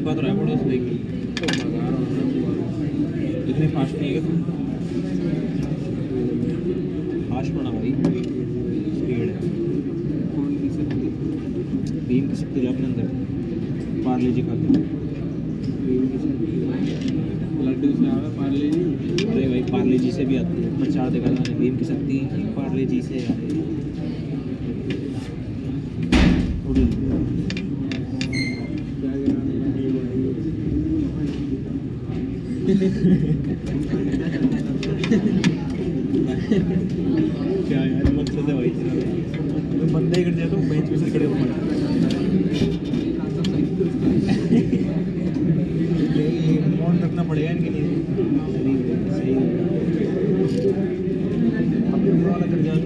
देखा तो रहा पड़ोस देखी तो भगा रहा हूँ इतने फास्ट नहीं है तुम फास्ट बना भाई स्पीड है कौन की शक्ति भीम की शक्ति अपने अंदर पार्ले जी खाते लड्डू से आ रहा पार्ले जी। अरे भाई पार्ले जी से भी आती है प्रचार देखा था मैंने भीम की शक्ति पार्ले जी से आती है क्या गिराने लगे क्या यार मकसद है भाई तेरा बंदा ही कर दिया तो बेंच पे से खड़े हो मौन रखना पड़ेगा इनके लिए सही अपने वाला कर जाओ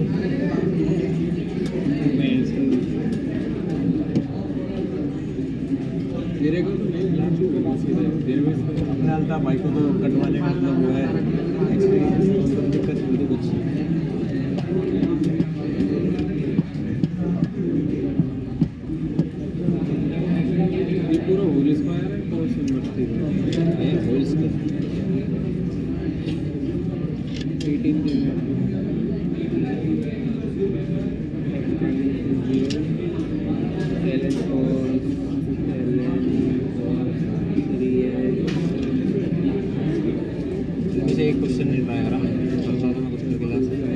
मेरे को तो नहीं लास्ट के पास देर में अपने अल्ताफ भाई को तो कटवाने का मतलब वो है एक्सपीरियंस तो दिक्कत नहीं है कुछ ये पूरा होल स्क्वायर है कौन सी मस्ती है होल स्क्वायर 18 के मुझे एक क्वेश्चन नहीं ट्राई करा करता तो मैं कुछ करके ला सकता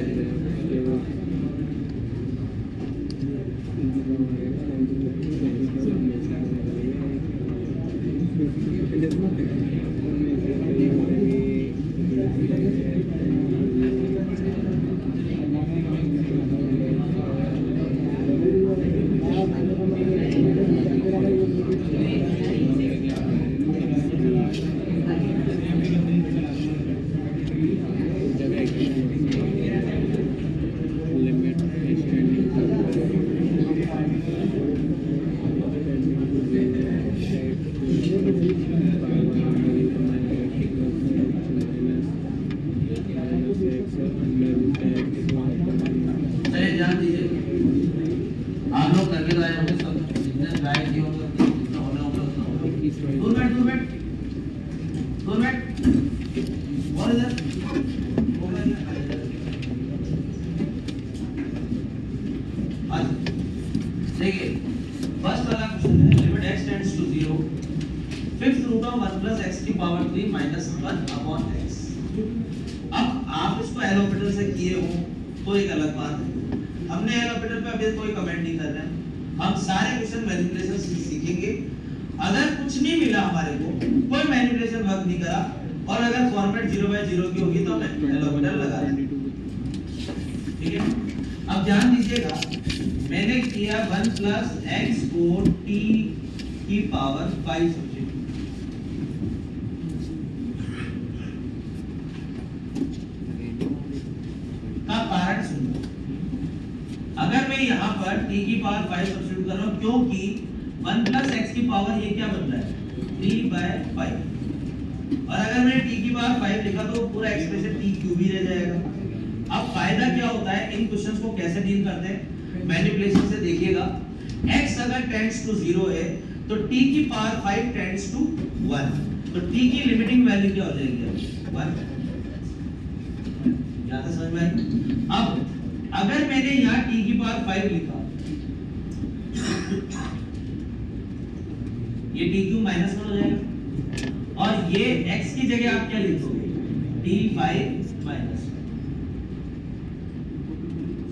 ध्यान दीजिए आप लोग करके लाए होंगे सब जितने ट्राई किए होंगे जितना होना होगा उतना होगा 2 मिनट और इधर देखिए फर्स्ट वाला क्वेश्चन है limit x tends to 0 fifth root of 1 plus x की पावर 3 माइनस 1 अपॉन x। अब आप इसको एल ऑपरेटर से किए हो तो एक अलग बात है, हमने एल ऑपरेटर पे अभी कोई कमेंट नहीं कर रहे हैं, हम सारे क्वेश्चन मैनिपुलेशन सीखेंगे। अगर कुछ नहीं मिला हमारे को, कोई मैनिपुलेशन वर्क नहीं करा और अगर फॉर्मेट 0/0 की होगी तो मैं एल ऑपरेटर लगा देंगे, ठीक है। अब ध्यान दीजिएगा मैंने किया 1 प्लस x को t की पावर 5 सब्जेक्ट का कारण सुनो। अगर मैं यहाँ पर t की पावर 5 सब्स्टिट्यूट कर रहा हूँ क्योंकि 1 प्लस x की पावर ये क्या बन रहा है 3/5 और अगर मैंने t की पावर 5 लिखा तो पूरा एक्सप्रेशन t क्यूब ही रह जाएगा। अब फायदा क्या होता है, इन क्वेश्चंस को कैसे डील करते हैं मैनिपुलेशन से देखिएगा। x अगर टेंड्स टू 0 है तो t की पावर 5 टेंड्स टू 1 तो t की लिमिटिंग वैल्यू क्या हो जाएगी 1। क्या था समझ में? अब अगर मैंने यहाँ t की पावर 5 लिखा ये t क्यूब माइनस 1 हो जाएगा और ये x की जगह आप क्या लिखोगे t5 माइनस 1।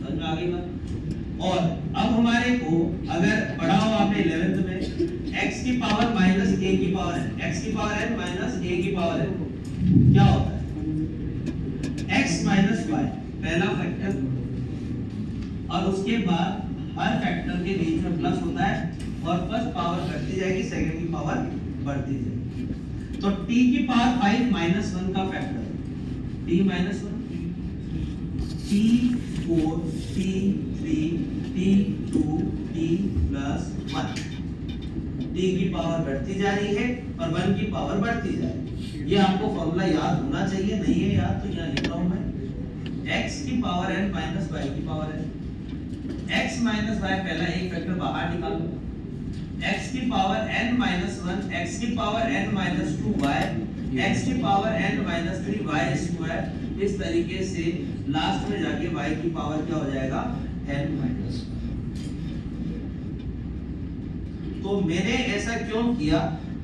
समझ में आ गई बात? और अब हमारे को अगर पढ़ा हो आपने 11th में x की पावर माइनस a की पावर n, x की पावर n माइनस a की पावर n क्या होता है x माइनस y पहला फैक्टर और उसके बाद हर फैक्टर के बीच में प्लस होता है और फर्स्ट पावर घटती जाएगी सेकंड की पावर बढ़ती जाएगी। तो t की पावर 5 माइनस 1 का factor t minus 1 t4 t3 t2 t plus 1 t की पावर बढ़ती जा रही है और 1 की पावर बढ़ती जा रही है। ये आपको फॉर्मूला याद होना चाहिए, नहीं है याद तो यहाँ लिख रहा हूँ मैं x की पावर n माइनस y की power n। x minus y पहला एक फैक्टर बाहर निकालो x की पावर n माइनस 1, x की power n minus 2 y, x की power n minus 3 y square. इस तरीके से लास्ट में जाके y की पावर क्या हो जाएगा n माइनस। तो मैंने ऐसा क्यों किया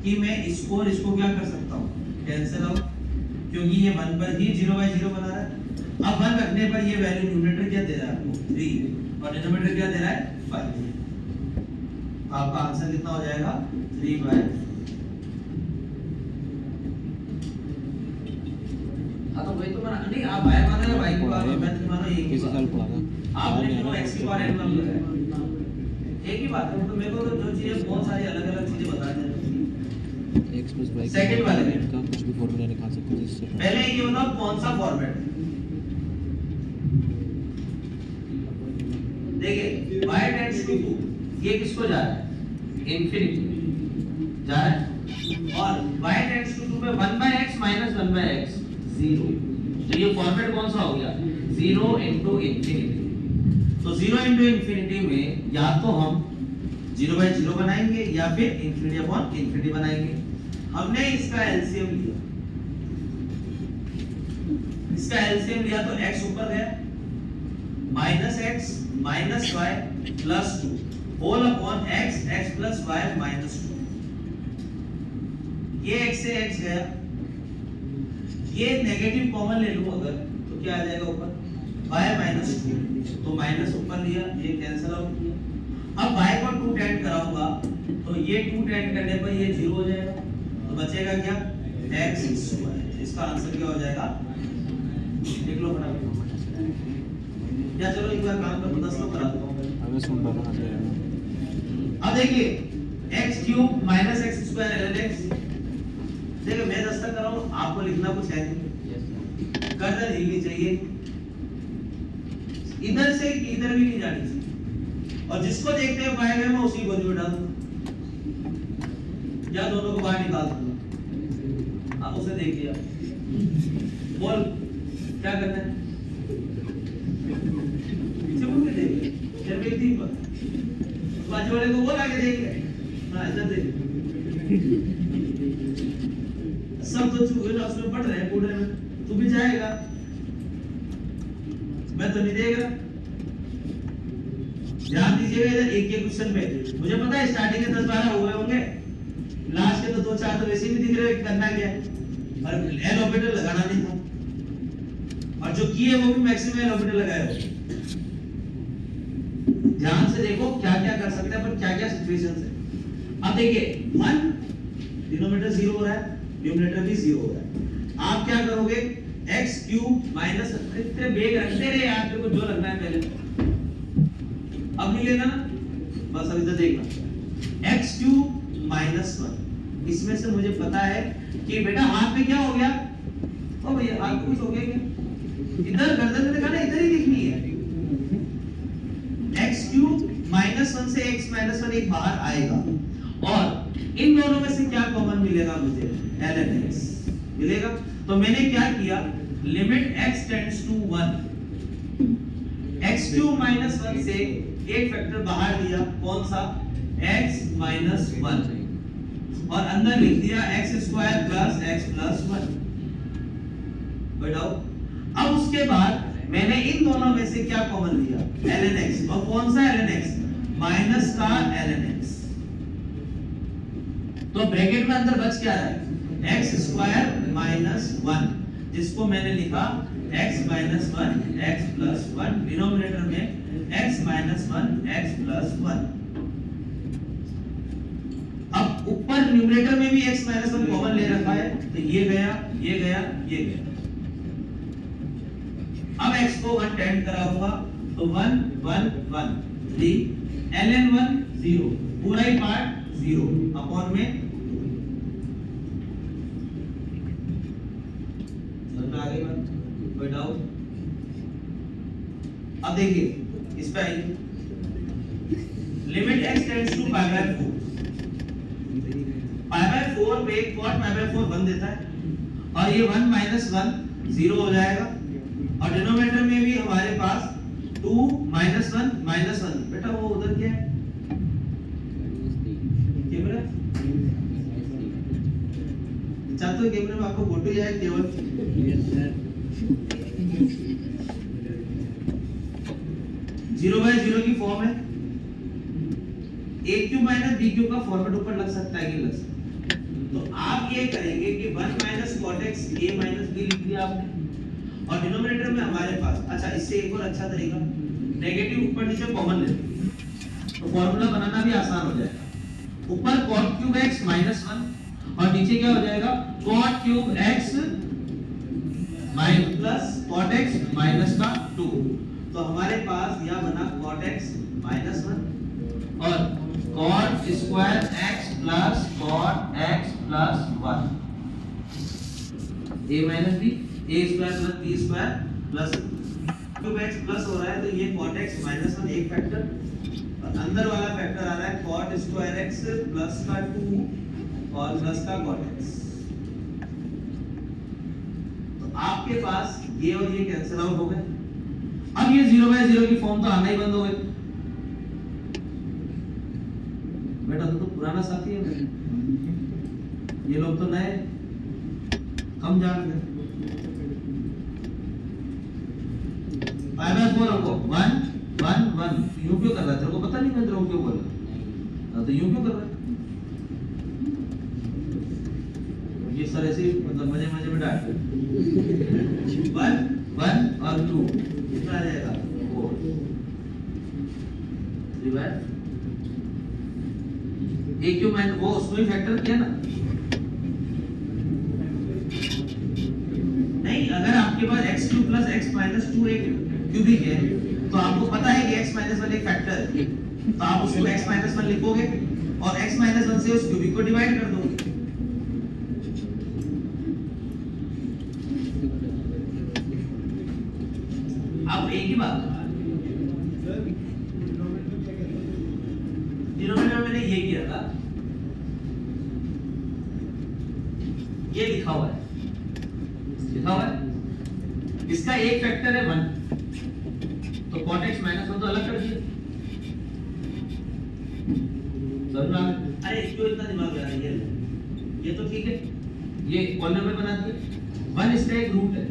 कि मैं इसको और इसको क्या कर सकता हूँ कैंसिल आउट, क्योंकि ये 1 पर ही 0/0 बना रहा है। अब 1 रखने पर ये वैल्यू न्यूमरेटर क्या दे रहा है आपको 3 और डिनोमिनेटर क्या दे रहा है 5। आपका आंसर कितना हो जाएगा 3/। हाँ तो वही तो माना नहीं, आप y मानो या y की पावर n मानो एक ही साल पढ़ा था आपने क्यों x की पावर n मान लिया है? एक ही बात है। तो मेरे को तो जो चीजें बहुत सारी अलग-अलग चीजें बता दें। x + y सेकंड वाले में का कुछ भी फॉर्मूला निकाल सकते हैं जिससे पहले ये बताओ कौन सा फॉर्मेट है। देखिए y टेंड्स टू 2, ये किसको जा रहा है इंफिनिटी जा रहा है, और y टेंड्स टू 2 पे 1/x माइनस 1/x 0। तो ये फॉर्मेट कौन सा हो गया 0 इनटू इंफिनिटी। तो 0 इनटू इंफिनिटी में या तो हम 0/0 बनाएंगे या फिर इंफिनिटी अपॉन इंफिनिटी बनाएंगे। हमने इसका एलसीएम लिया, इसका एलसीएम लिया तो x ऊपर गया -x minus y plus 2 whole upon x x plus y minus 2। ये x से x गया, ये नेगेटिव कॉमन ले लूं अगर तो क्या आ जाएगा ऊपर y माइनस 2, तो माइनस ऊपर लिया ये कैंसिल आउट किया। अब y को 2 टेंड कराऊंगा तो ये 2 टेंड करने पर ये 0 हो जाएगा, तो बचेगा क्या x स्क्वायर। इसका आंसर क्या हो जाएगा लिख लो फटाफट। या चलो एक बार काम कर 10 तो करा दो। हमें सुन रहा था अब देखिए x cube minus x square ln x। देखिए मैं 10 तक कर रहा हूं, आपको लिखना कुछ है नहीं, गर्दन हिलनी चाहिए, इधर से इधर भी नहीं जानी चाहिए, और जिसको देखते हैं पाएगा मैं उसी गोदी में डाल दूं या दोनों को बाहर निकाल दूंगा। आप उसे देख लिया, बोल क्या करना है पीछे मुड़ के देख, फिर भी ठीक बात बाजू वाले को बोल आगे देख, हां इधर देख। सब तो चूहे ना उसमें पढ़ रहे हैं कूड़े में, तू भी जाएगा, मैं तो नहीं देगा। ध्यान दीजिएगा इधर एक एक क्वेश्चन पे। मुझे पता है स्टार्टिंग के 10-12 हुए होंगे, लास्ट के तो 2-4 तो वैसे भी दिख रहे हैं, करना क्या है और एल ऑर्बिटल लगाना नहीं था, और जो किए वो भी मैक्सिमम एल ऑर्बिटल लगाए हो। ध्यान से देखो क्या क्या कर सकते हैं पर क्या क्या सिचुएशंस है। अब देखिए 1 डिनोमिनेटर 0 हो रहा है, न्यूमरेटर भी 0 हो रहा है। आप क्या करोगे x क्यूब माइनस इतने बेग रखते रहे यार, तेरे को जो लगना है पहले, अब नहीं लेना ना, बस अब इधर देखना x क्यूब माइनस 1। इसमें से मुझे पता है कि बेटा हाथ में क्या हो गया, ओ भैया हाथ कुछ हो गया क्या, इधर गर्दन में देखा ना, इधर ही दिखनी है। x क्यूब माइनस 1 से x माइनस 1 एक बाहर आएगा, और इन दोनों में से क्या कॉमन मिलेगा मुझे ln x मिलेगा। तो मैंने क्या किया limit x tends to 1, x cube minus 1 से एक फैक्टर बाहर दिया, कौन सा x माइनस 1, और अंदर लिख दिया x square plus x plus 1। बताओ अब उसके बाद मैंने इन दोनों में से क्या कॉमन लिया ln x, और कौन सा ln x माइनस का ln x। तो ब्रैकेट में अंदर बच क्या रहा है x स्क्वायर माइनस 1, जिसको मैंने लिखा x minus 1 x plus 1, denominator में x माइनस 1 x प्लस 1। अब ऊपर न्यूमरेटर में भी x माइनस 1 कॉमन ले रखा है, तो ये गया ये गया ये गया। अब x को 1 टेंड कराऊंगा तो 1 1 1 3 ln 1 0, पूरा ही पार्ट 0 अपॉन में आगे कोई डाउट। अब देखिए इस पे आइए, limit x tends to pi by 4, pi by 4 पे cot पाई बाय 4 1 देता है, और ये 1 माइनस 1 0 हो जाएगा, और डिनोमिनेटर में भी हमारे पास 2 माइनस 1 माइनस 1, बेटा वो उधर क्या है चाहते कैमरे में आपको फोटो या केवल यस सर 0/0 की फॉर्म है। a cube minus b cube का फॉर्मेट ऊपर लग सकता है कि लग सकता है। तो आप ये करेंगे कि 1 minus cot x a minus b लिख दिया आपने और डिनोमिनेटर में हमारे पास अच्छा इससे एक और अच्छा तरीका नेगेटिव ऊपर नीचे कॉमन ले तो फॉर्मूला बनाना भी आसान हो जाएगा। ऊपर cot क्यूब x माइनस 1 और नीचे क्या हो जाएगा cot cube x minus plus cot x minus का 2। तो हमारे पास यह बना cot x माइनस 1 और cot square x plus cot x plus 1 a minus b a square plus b square plus cube x plus हो रहा है तो ये cot x माइनस 1 एक फैक्टर और अंदर वाला फैक्टर आ रहा है cot स्क्वायर x प्लस का 2 और प्लस का cot x। तो आपके पास ये और ये कैंसिल आउट हो गए। अब ये 0/0 की फॉर्म तो आना ही बंद हो गई। बेटा तो पुराना साथी है मेरे, ये लोग तो नए कम जान गए। 5/4 हमको 1 1 1 यूं क्यों कर रहा है तेरे को पता नहीं मैं तेरे को क्यों बोल रहा तो यूं क्यों कर रहा है ये सर ऐसे मतलब मजे मजे में डांट 1 1 और 2 कितना आ जाएगा 4 डिवाइड एक क्यों मैंने वो उसमें ही फैक्टर किया ना नहीं अगर आपके पास x2 प्लस x माइनस 2 एक क्यूबिक है तो आपको पता है कि x माइनस 1 एक फैक्टर है तो आप उसको x माइनस 1 लिखोगे और x माइनस 1 से उस क्यूबिक को डिवाइड कर दोगे। अब एक ही बात डिनोमिनेटर मैंने ये किया था ये लिखा हुआ है इसका एक फैक्टर है 1 तो cot x माइनस 1 तो अलग कर दिया समझ में आ गया। अरे क्यों इतना दिमाग लगा रही है ये तो ठीक है ये कॉलम में बना दिया 1 इसका एक रूट है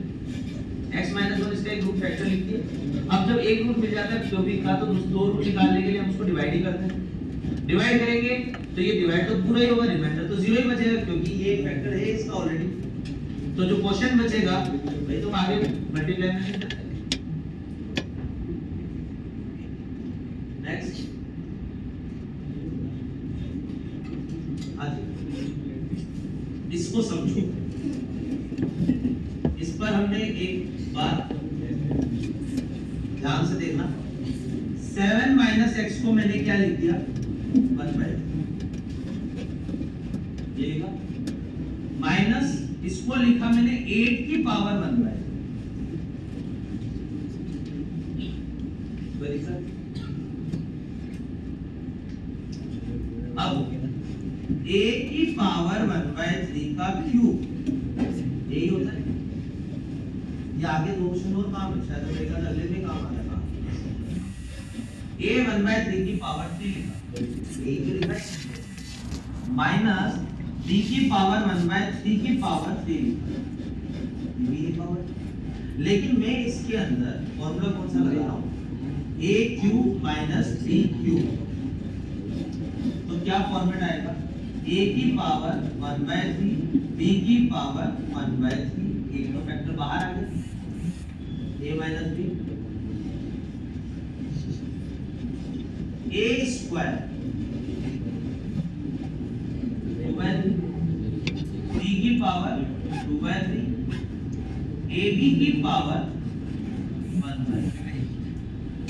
x माइनस 1 इसका एक रूट फैक्टर लिख दिया। अब जब एक रूट मिल जाता है क्यूबिक का तो उस दो रूट निकालने के लिए हम उसको डिवाइड ही करते हैं डिवाइड करेंगे तो ये डिवाइड तो पूरा ही होगा रिमाइंडर तो 0 ही बचेगा क्योंकि ये एक फैक्टर है इसका ऑलरेडी। तो जो क्वेश्चन बचेगा भाई तुम आगे मल्टीप्लाई में नहीं करते। नेक्स्ट इसको समझो इस पर हमने एक बात ध्यान से देखना 7 माइनस x को मैंने क्या लिख दिया 1/3 ये लिखा माइनस इसको लिखा मैंने 8 की पावर 1/3 अब a की पावर 1/3 का क्यूब यही होता है। ये आगे दो क्वेश्चन और काम है शायद देखा अगले में काम आ जाएगा। a 1/3 की पावर 3 लिखा a की लिखा माइनस b की पावर 1/3 की पावर 3 b की पावर लेकिन मैं इसके अंदर फॉर्मूला कौन सा लगा रहा हूं a cube minus b cube तो क्या फॉर्मेट आएगा a की पावर 1/3 b की पावर 1/3 एक तो फैक्टर बाहर आ गया a minus b a square 2/3 b की पावर 2/3 ab की power 1/3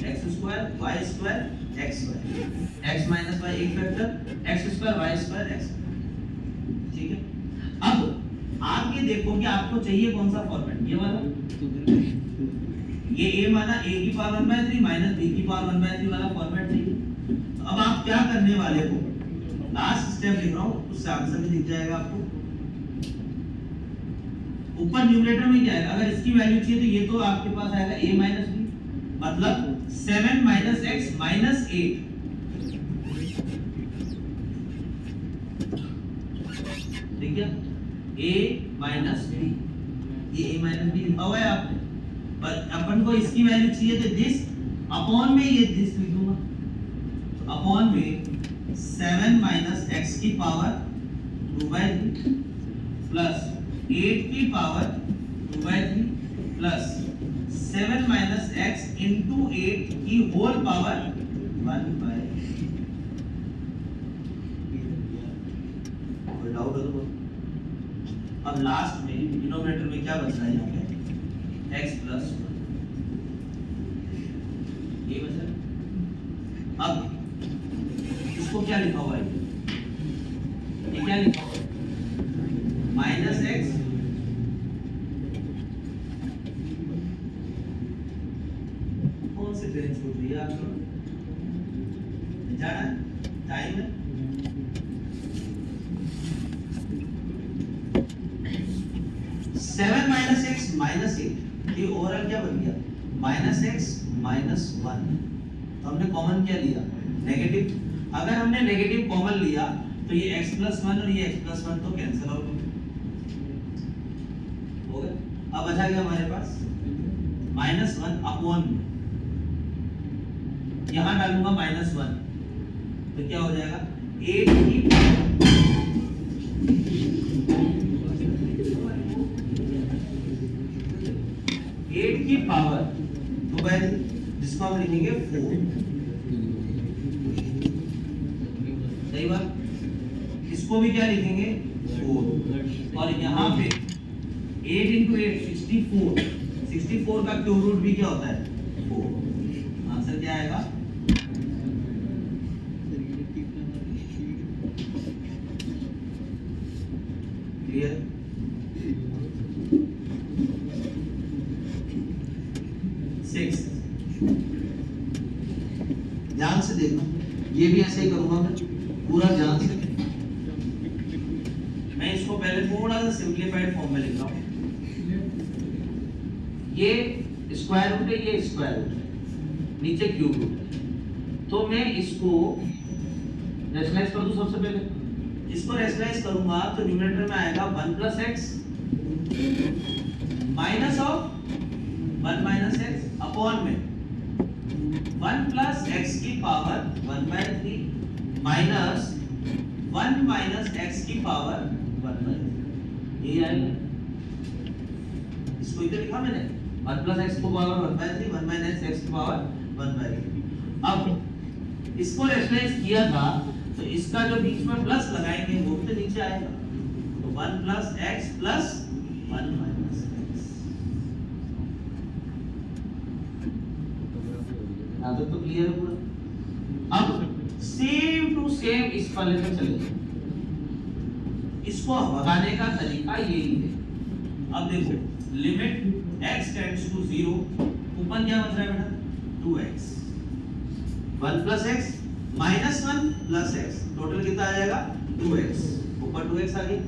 x square y square x square x minus y एक factor x square y square x ठीक है। अब आप ये देखो कि आपको चाहिए कौन सा फॉर्मेट ये वाला ये a माना a की पावर 1/3 माइनस b की पावर 1/3 वाला फॉर्मेट चाहिए। तो अब आप क्या करने वाले हो लास्ट स्टेप लिख रहा हूं उससे आंसर भी दिख जाएगा आपको। ऊपर न्यूमरेटर में क्या है अगर इसकी वैल्यू चाहिए तो ये तो आपके पास आएगा a माइनस b मतलब 7 माइनस x माइनस 8 ठीक है a माइनस बी, ये a माइनस बी लिखा हुआ है आपने, पर अपन को इसकी वैल्यू चाहिए तो दिस अपॉन में ये दिस लिख दूंगा, तो अपॉन में 7 माइनस x की पावर 2/3 प्लस 8 की power 2/3 plus 7 minus x into 8 की होल पावर 1/3। कोई डाउट हो तो अब लास्ट में डिनोमिनेटर में क्या बच रहा है यहाँ पे x प्लस 1 ये बचा। अब इसको क्या लिखा हुआ है, ये क्या लिखा हुआ है माइनस एक्स कौन सी ट्रेन छूट रही है आपको जाना टाइम है 7 माइनस एक्स माइनस 8, ये ओवरऑल क्या बन गया माइनस एक्स माइनस 1। तो हमने कॉमन क्या लिया नेगेटिव, अगर हमने नेगेटिव कॉमन लिया तो ये x प्लस 1 और ये x प्लस 1 तो कैंसिल आउट हो गया। अब बचा गया हमारे पास माइनस 1 अपॉन में, यहां डालूंगा माइनस 1 तो क्या हो जाएगा 8 की पावर 2/3 जिसको हम लिखेंगे 4। सही बात, इसको भी क्या लिखेंगे 4, और यहाँ पे 8 into 8 64 का क्यूब रूट भी क्या होता है 4। आंसर क्या आएगा क्लियर। ध्यान से देखना, ये भी ऐसे ही करूंगा मैं पूरा ध्यान से। मैं इसको पहले थोड़ा सा सिंपलीफाइड फॉर्म में लिख रहा हूं। ये स्क्वायर रूट है, ये स्क्वायर रूट है, नीचे क्यूब रूट है, तो मैं इसको रैशनलाइज कर दूं। सबसे पहले इसको रैशनलाइज करूंगा तो न्यूमरेटर में आएगा 1 plus x minus of 1 minus x upon में 1 प्लस x की पावर 1/3 माइनस 1 माइनस x की पावर 1/3। ये आएगा, इसको इधर लिखा मैंने 1 प्लस x की पावर 1/3 1 माइनस x की पावर 1/3। अब इसको रैशनलाइज किया था तो इसका जो बीच में प्लस लगाएंगे वो तो नीचे आएगा, तो 1 plus x plus 1 minus x। आदत तो क्लियर है पूरा। अब सेम टू सेम इस वाले पे चलेंगे, इसको भगाने का तरीका यही है। अब देखो लिमिट x टेंड्स टू 0, ऊपर क्या बच रहा है बेटा 2x, 1 plus x minus 1 plus x, total कितना आ जाएगा 2x, ऊपर 2x आ गई।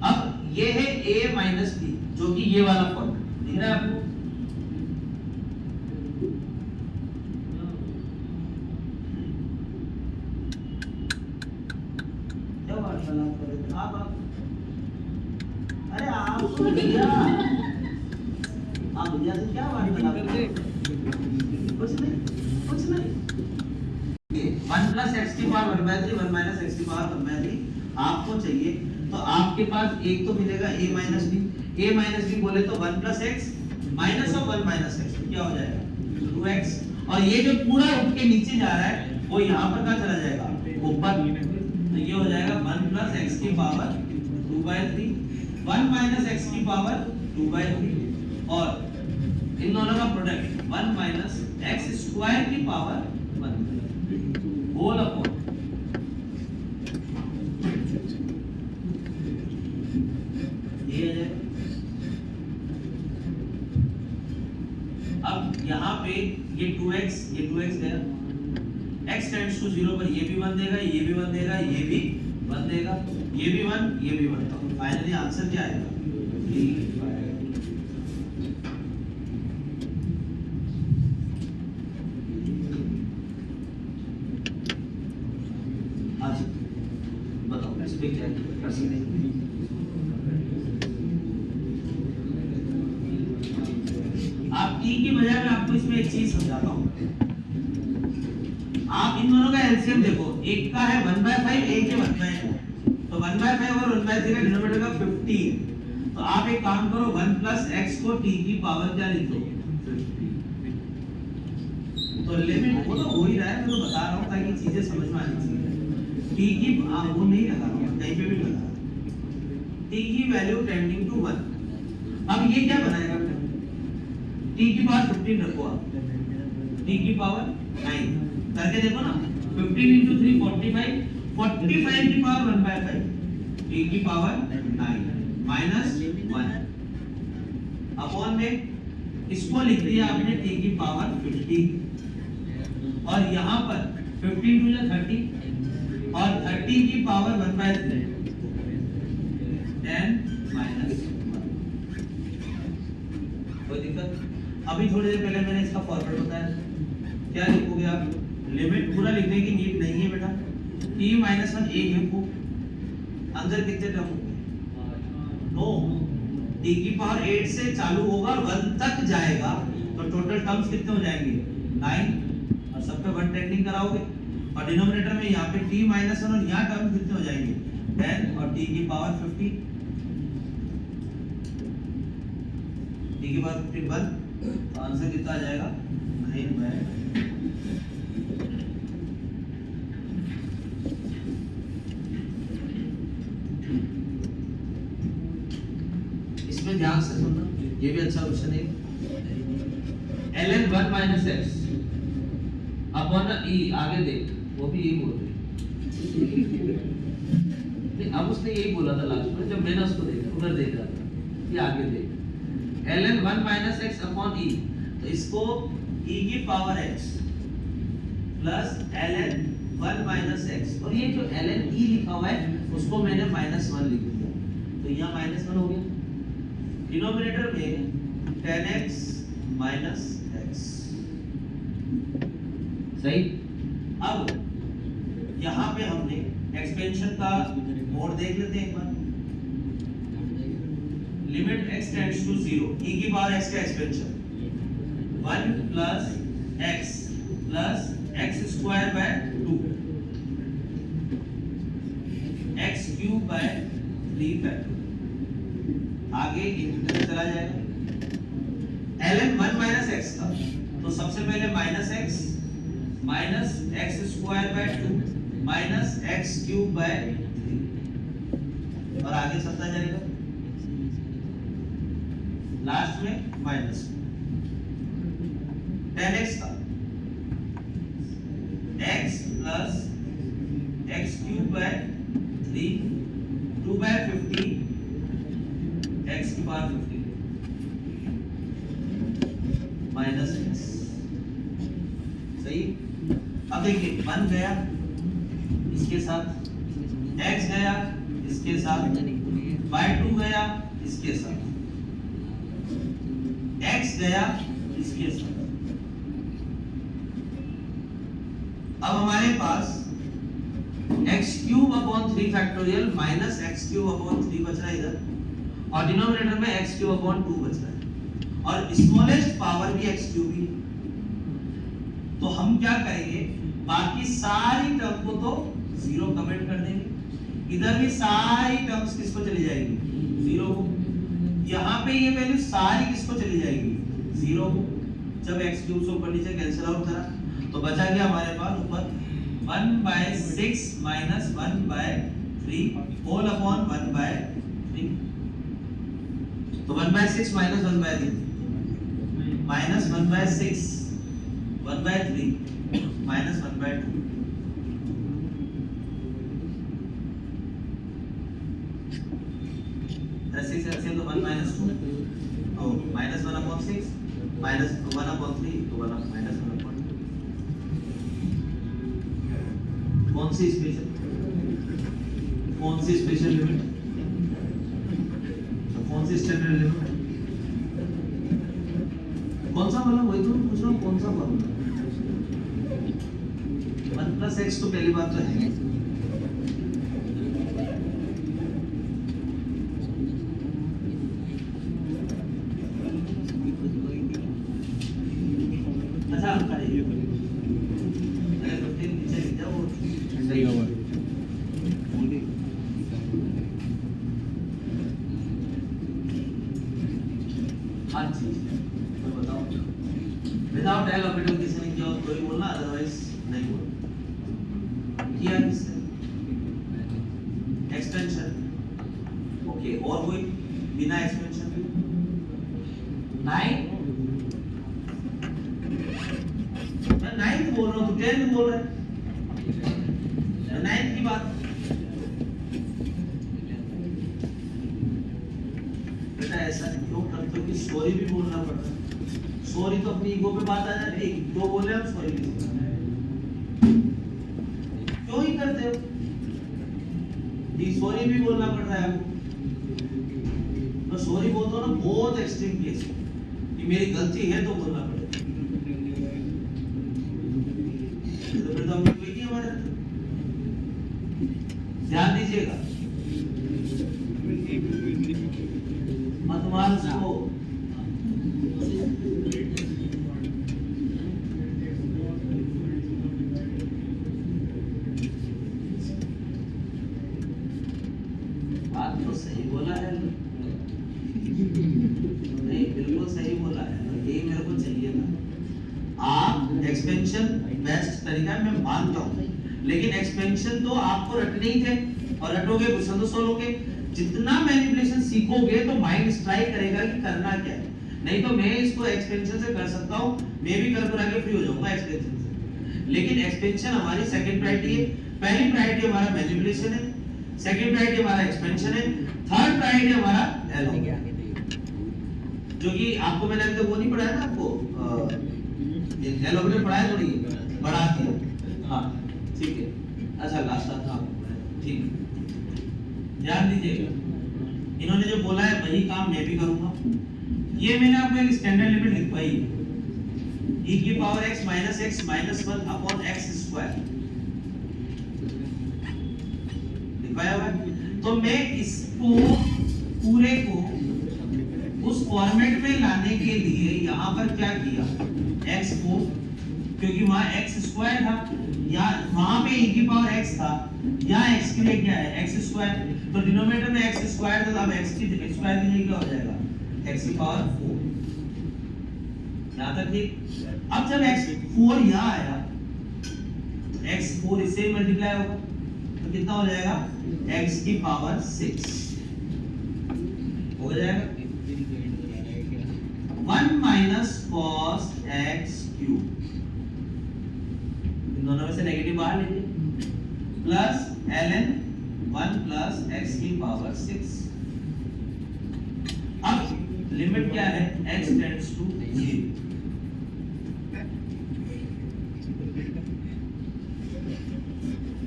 अब ये है a माइनस b जो कि ये वाला फॉर्म दिख रहा है आपको, अरे आप भैया से क्या वार्तालाप कर रहे? कुछ नहीं 1 प्लस x की पावर 1/3 1 माइनस x की पावर 1/3 आपको चाहिए, तो आपके पास एक तो मिलेगा a माइनस b बोले तो 1 plus x minus of 1 minus x क्या हो जाएगा 2x, और ये जो पूरा उठ के नीचे जा रहा है वो यहाँ पर क्या चला जाएगा ऊपर, तो ये हो जाएगा 1 प्लस x की पावर 2/3 1 माइनस x की पावर 2/3 और इन दोनों का प्रोडक्ट 1 माइनस x स्क्वायर की पावर 1 होल अपॉन ये है। अब यहाँ पे ये 2x गया, x टेंड्स टू 0 पर ये भी 1 देगा, ये भी 1 देगा, ये भी 1 देगा, ये भी 1, ये भी 1, तो फाइनली आंसर क्या आएगा 3। बताओ इस पे क्या कर सकते हैं। टी की बजाय मैं आपको इसमें एक चीज समझाता हूँ। आप इन दोनों का एलसीएम देखो, एक का है 1/5, एक है 1/2, तो 1/5 और 1/3 का डिनोमिनेटर का 15। तो आप एक काम करो, 1 प्लस एक्स को टी की पावर क्या लिख दो, 50। तो लिमिट वो तो हो ही रहा है, मैं तो बता रहा हूँ ताकि चीजें समझ में आनी चाहिए। टी की वो नहीं लगा रहा हूँ, कहीं पे भी लगा टी की वैल्यू टेंडिंग टू 1। अब ये क्या बनाएगा, टी की पावर 15 रखो आप, टी की पावर 9 करके देखो ना, 15 into 3 45, 45 की पावर 1/5, टी की पावर 9 माइनस 1 अपॉन में इसको लिख दिया आपने टी की पावर 50, और यहाँ पर 15 टू 30 और 30 की पावर 1/3 10 माइनस 1। कोई दिक्कत? अभी थोड़ी देर पहले मैंने इसका फॉर्मूला बताया, क्या लिखोगे आप, लिमिट पूरा लिखने की नीड नहीं है बेटा, t माइनस 1 एक लिखो, अंदर कितने टर्म होंगे 9, t की पावर 8 से चालू होगा और 1 तक जाएगा, तो टोटल टर्म्स कितने हो जाएंगे 9, और सब पे 1 टेंडिंग कराओगे, और डिनोमिनेटर में यहाँ पे t माइनस 1 और यहाँ टर्म्स कितने हो जाएंगे 10 और t की पावर 50, t की पावर 51, तो आंसर कितना आ जाएगा 9/। इसमें ध्यान से सुनना, ये भी अच्छा क्वेश्चन है। ln 1 minus x upon e, आगे देख, वो भी यही बोल रही है। अब उसने यही बोला था लास्ट में, जब मैंने उसको देखा, उधर देख रहा था, ये आगे देख, ln 1 minus x upon e, तो इसको e की power x plus ln 1 minus x, और ये जो ln e लिखा हुआ है उसको मैंने -1 लिख दिया, तो यहाँ -1 हो गया, डिनोमिनेटर में 10x माइनस x, सही। अब यहाँ पे हमने एक्सपेंशन का मोड देख लेते हैं एक बार, limit x tends to 0, e की पावर x का expansion 1 plus x square by 2, x cube by 3 factor, आगे इंटीग्रल चला जाएगा ln 1 माइनस x का, तो सबसे पहले minus x square by 2 minus x cube by 3, और आगे चलता जाएगा, लास्ट में माइनस 10x का x plus x cube by 3 2/50 x की पावर 50 माइनस x, सही। अब देखिए 1 गया इसके साथ, x गया इसके साथ, y2 गया इसके साथ, x गया इसके साथ। अब हमारे पास x cube upon 3 factorial minus x cube upon 3 बच रहा है इधर, और डिनोमिनेटर में x क्यूब अपॉन 2 बच रहा है, और स्मॉलेस्ट पावर भी x क्यूब ही। तो हम क्या करेंगे, बाकी सारी टर्म को तो 0 कमेंट कर देंगे, इधर भी सारी टर्म्स किसको चली जाएगी 0 को, यहाँ पे ये वैल्यू सारी किसको चली जाएगी 0 को। जब x क्यूब से ऊपर नीचे कैंसिल आउट करा तो बचा गया हमारे पास ऊपर 1/6 माइनस 1/3 होल अपॉन 1/3, तो 1/6 माइनस 1/3 माइनस 1/6 1/3 माइनस 1/2, ऐसे से तो 1 माइनस 2, तो माइनस 1/6 माइनस 1/3, तो 1 माइनस 1/2। कौन सी स्पेशल लिमिट, तो कौन सी स्टैंडर्ड लिमिट, कौन सा वाला, वही तो पूछ रहा हूँ, कौन सा वाला। 1 प्लस x तो पहली बात तो है, हर चीज मैं बताऊं विदाउट एल ऑर्बिटल किसी ने किया तो ही बोलना, अदरवाइज नहीं बोलना। किया किसने? एक्सटेंशन। ओके, और कोई बिना एक्सटेंशन के? 9 मैं 9 बोल रहा हूँ, तो 10 बोल रहा है। 9 की बात बेटा ऐसा क्यों करते हो कि सॉरी भी बोलना पड़ता है? सॉरी तो अपनी ईगो पे बात आ जाती है, जो बोले हम सॉरी भी क्यों ही करते हो? सॉरी भी बोलना पड़ रहा है आपको। तो सॉरी बोलते हो ना, बहुत एक्सट्रीम केस कि मेरी गलती है तो बोलना पड़ेगा, तो फिर तो हम कोई नहीं हमारे। ध्यान दीजिएगा, मत मान उसको। बात तो सही बोला है, नहीं बिल्कुल सही बोला है, यही मेरे को चाहिए था। आप एक्सपेंशन बेस्ट तरीका है, मैं मानता हूँ, लेकिन एक्सपेंशन तो आपको रटने ही थे और रटोगे घुसन तो सोलोगे। जितना मैनिपुलेशन सीखोगे तो माइंड स्ट्राइक करेगा कि करना क्या है। नहीं तो मैं इसको एक्सपेंशन से कर सकता हूँ, मैं भी कर के फ्री हो जाऊंगा एक्सपेंशन से। लेकिन एक्सपेंशन हमारी सेकंड प्रायोरिटी है। पहली प्रायोरिटी हमारा मैनिपुलेशन है, सेकंड प्रायोरिटी हमारा एक्सपेंशन है, थर्ड प्रायोरिटी हमारा एलो, जो कि आपको मैंने अभी तक वो नहीं पढ़ाया ना, आपको एलो मैंने पढ़ाया थोड़ी बढ़ा दिया। हाँ ठीक है, अच्छा लास्ट था आपको, ठीक है। ध्यान दीजिएगा, इन्होंने जो बोला है वही काम मैं भी करूंगा। ये मैंने आपको एक स्टैंडर्ड लिमिट लिखवाई है, e की power x minus x minus 1 upon x square लिखवाया हुआ है। तो मैं इसको पूरे को उस फॉर्मेट में लाने के लिए यहाँ पर क्या किया, x को, क्योंकि वहाँ x स्क्वायर था, या वहाँ पे e की पावर x था, यहाँ x के लिए क्या है x स्क्वायर, तो डिनोमिनेटर में x स्क्वायर था, अब x की स्क्वायर की जगह क्या हो जाएगा x की पावर 4। यहाँ तक ठीक। अब जब x4 यहाँ आया, x4 इससे मल्टीप्लाई होगा तो कितना हो जाएगा x की पावर 6 हो जाएगा 1 माइनस cos x क्यूब, इन दोनों में से नेगेटिव बाहर लीजिए, प्लस ln 1 प्लस x की पावर 6। अब लिमिट क्या है, x टेंड्स टू 0।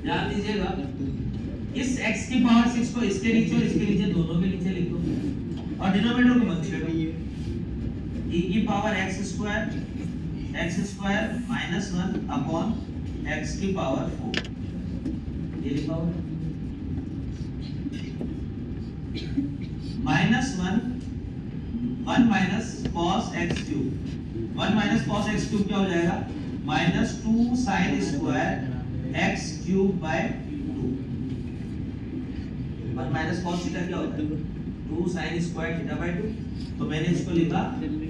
ध्यान दीजिएगा, इस x की पावर 6 को इसके नीचे और इसके नीचे दोनों के नीचे लिख दो और डिनोमिनेटर को मत छेड़ो। e की power x square minus 1 upon x की पावर 4, ये लिखा हुआ है। Minus 1 minus cos x cube, 1 minus cos x cube क्या हो जाएगा, minus 2 sin square x cube bye 2। 1 minus cos theta क्या होता है, 2 sin स्क्वायर थीटा बाय 2, तो मैंने इसको लिखा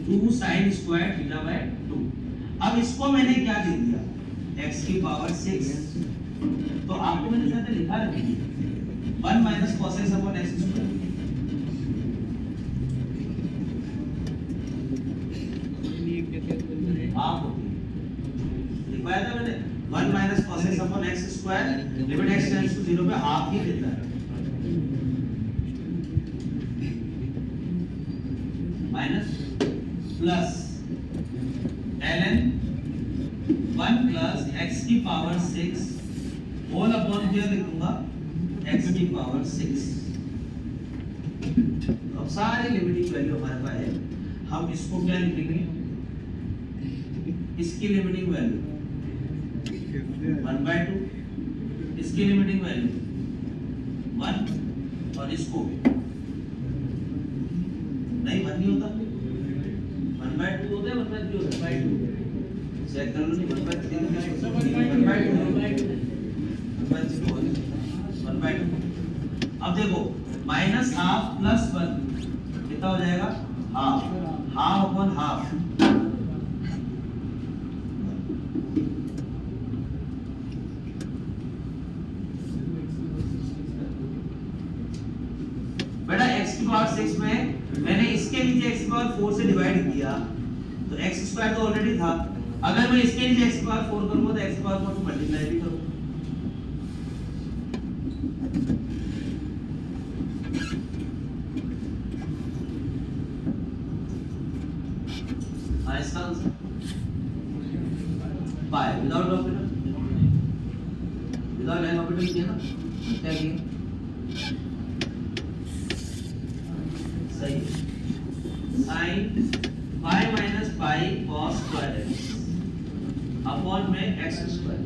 2 sin स्क्वायर थीटा बाय 2। अब इसको मैंने क्या दे दिया, x की पावर 6, तो आपको मैंने साथ लिखा है 1 minus cos x upon x square. आप लिखवाया था मैंने 1 minus cos x upon x square, limit x tends to 0 पे हाफ ही देता है, minus plus ln 1 plus x की पावर 6 होल अपॉन क्या लिखूंगा, x की पावर 6। अब सारे लिमिटिंग वैल्यू हमारे पास है, हम इसको क्या लिखेंगे, इसकी लिमिटिंग वैल्यू 1/2, इसकी लिमिटिंग वैल्यू 1 और इसको नहीं 1 नहीं होता, 1/2 होता है, 1/3 होता है, 1/2 चेक कर लो, नहीं 1/3 1/2। अब देखो माइनस हाफ प्लस 1 कितना हो जाएगा हाफ अपॉन हाफ। बेटा x की पावर 6 में मैंने इसके नीचे x की पावर 4 से डिवाइड किया तो x स्क्वायर तो ऑलरेडी था। अगर मैं इसके नीचे x की पावर 4 करूंगा तो x की पावर 4 से मल्टीप्लाई भी करूंगा। इसका answer by without operator, without an operator किया ना, क्या किया सही। sin pi minus pi cos square x upon में x स्क्वायर।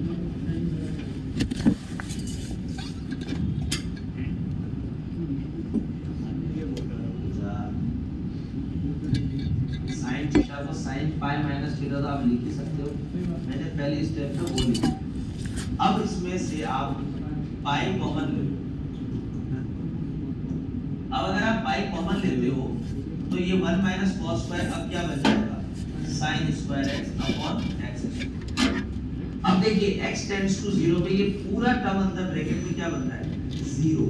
sin थीटा को sin पाई माइनस थीटा तो आप लिख ही सकते हो, मैंने पहले स्टेप में वो लिखा। अब इसमें से आप पाई कॉमन ले लो। अब अगर आप पाई कॉमन लेते हो तो ये 1 माइनस cos स्क्वायर अब क्या बन जाएगा sin square x upon x। अब देखिए x टेंड्स टू 0 पे ये पूरा टर्म अंदर ब्रैकेट में क्या बन रहा है 0।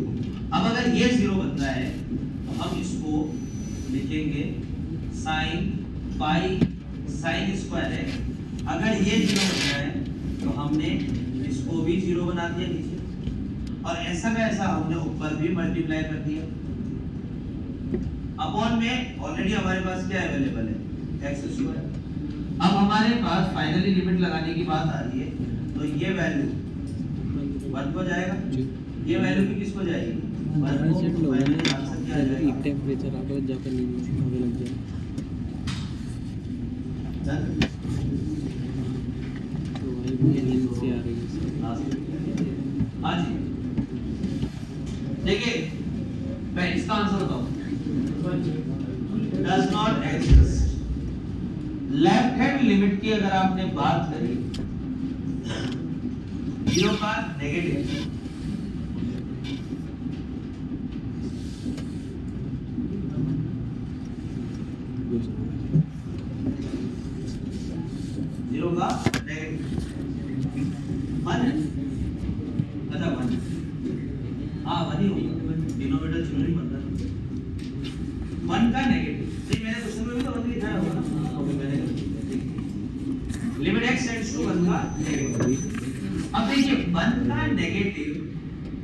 अब अगर ये 0 बन रहा है तो हम इसको लिखेंगे sin पाई sin स्क्वायर x। अगर ये 0 बन रहा है तो हमने इसको भी 0 बना दिया नीचे, और ऐसा का ऐसा हमने ऊपर भी मल्टीप्लाई कर दिया। अपॉन में ऑलरेडी हमारे पास क्या अवेलेबल है x स्क्वायर। अब हमारे पास फाइनली लिमिट लगाने की बात आ रही है तो ये वैल्यू 1 को जाएगा, ये वैल्यू भी किसको जाएगी 1 को। फाइनली आंसर क्या आ जाएगा टेंपरेचर आकर जाकर नहीं हमें लग जाए तो भाई नींद से आ रही है। हाँ जी देखिए मैं इसका आंसर बताऊं does not exist। Left hand limit की अगर आपने बात करी 0 का नेगेटिव, जीरो का नेगेटिव 1 अच्छा 1 हाँ 1 ही होगा, डिनोमिनेटर जीरो ही बनता है। 1 का नेगेटिव नहीं, मैंने क्वेश्चन में भी तो 1 लिखा होगा ना, मैंने लिमिट x टेंड्स टू 1 का नेगेटिव। अब देखिए 1 का नेगेटिव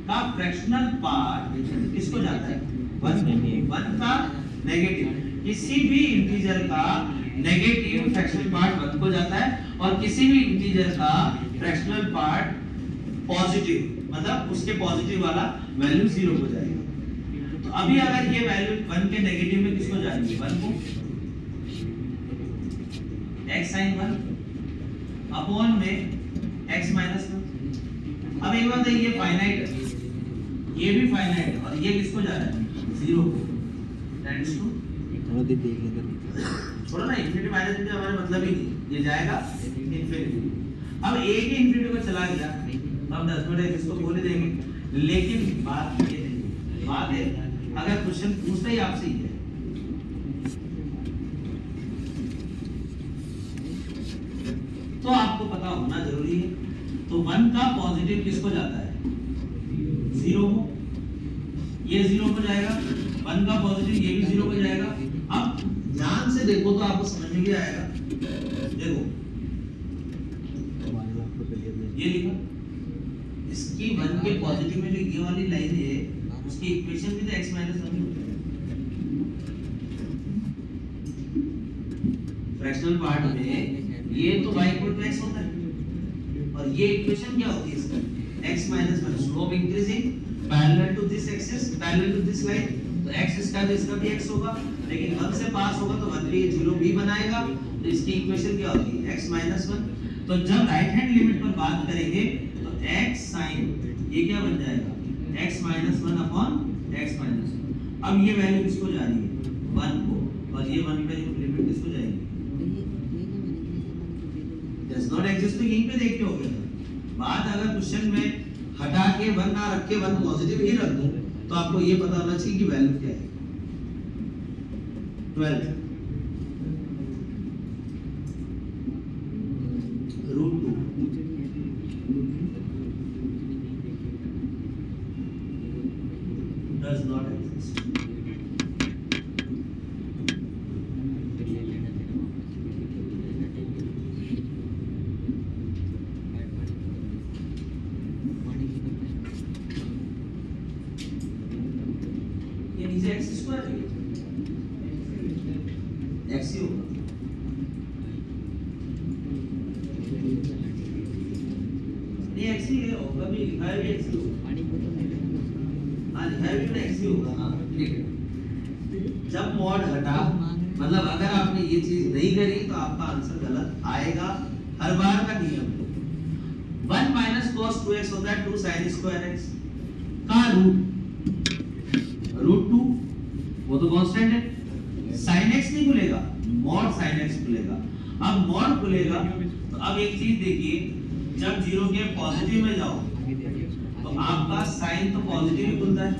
का फ्रैक्शनल पार्ट किसको जाता है 1 का नेगेटिव। किसी भी इंटीजर का नेगेटिव फ्रैक्शनल पार्ट 1 को जाता है, और किसी भी इंटीजर का फ्रैक्शनल पार्ट पॉजिटिव मतलब उसके पॉजिटिव वाला वैल्यू 0 को जाएगा। तो अभी अगर ये वैल्यू 1 के नेगेटिव में किसको जाएगी 1 को, x sin 1 अपॉन में x माइनस 1। अब एक बात है ये फाइनाइट है, ये भी फाइनाइट है, और ये किसको जा रहा है 0 को। टेंड्स टू छोड़ो ना, इंफिनिटी माइनस में हमारा मतलब ही नहीं, ये जाएगा इंफिनिटी। अब a के इंफिनिटी को चला गया तो हम 10 मिनट इसको बोले देंगे, लेकिन बात ये नहीं, बात है अगर क्वेश्चन पूछता ही आपसे ही है तो आपको पता होना जरूरी है। तो 1 का पॉजिटिव किसको जाता है 0 को, ये 0 को जाएगा, 1 का पॉजिटिव ये भी 0 को जाएगा। अब ध्यान से देखो तो आपको समझ में भी आएगा। देखो ये लिखा, इसकी 1 के पॉजिटिव में जो ये वाली लाइन है उसकी इक्वेशन भी तो x माइनस 1 होती है। फ्रैक्शनल पार्ट में ये तो y इक्वल टू x होता है, और ये इक्वेशन क्या होती है इसका x minus 1। Slope increasing parallel to this axis, parallel to this line, तो x इसका तो इसका भी x होगा, लेकिन 1 से पास होगा तो 1 भी 0 भी बनाएगा। तो इसकी इक्वेशन क्या होती है x माइनस 1। तो जब राइट हैंड लिमिट पर बात करेंगे तो x sin ये क्या बन जाएगा x minus 1 upon x minus 1। अब ये वैल्यू किसको जा रही है 1 को, और ये 1 पे लिमिट किसको जाएगी डज नॉट एग्जिस्ट। तो यहीं पे देख के हो गया बात। अगर क्वेश्चन में हटा के 1 ना रख के 1 पॉजिटिव ही रख दूं तो आपको ये पता होना चाहिए कि वैल्यू क्या है। 12 रूट 2 does not exist. ये नीचे x स्क्वायर है, x ही होगा। नहीं x ही है, होगा भी लिखा है भी x ही होगा। हाँ लिखा है भी ना x ही होगा। हाँ ठीक है। जब मॉड हटा, मतलब अगर आपने ये चीज नहीं करी तो आपका आंसर गलत आएगा, हर बार का नियम है। 1 minus cos 2x होता है 2 sin square x का रूट 2, वो तो कांस्टेंट है। sin x नहीं खुलेगा, mod sin x खुलेगा। अब mod खुलेगा तो अब एक चीज देखिए, जब 0 के पॉजिटिव में जाओ तो आपका साइन तो पॉजिटिव ही खुलता है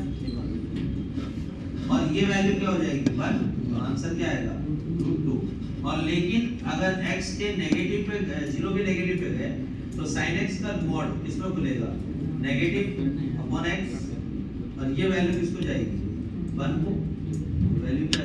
और ये वैल्यू क्या हो जाएगी 1, तो आंसर क्या आएगा रूट 2। और लेकिन अगर x के नेगेटिव पे 0 के नेगेटिव पे गए तो sin x का मॉड किसमें खुलेगा नेगेटिव अपॉन x, और ये वैल्यू किसको जाएगी 1 को, वैल्यू क्या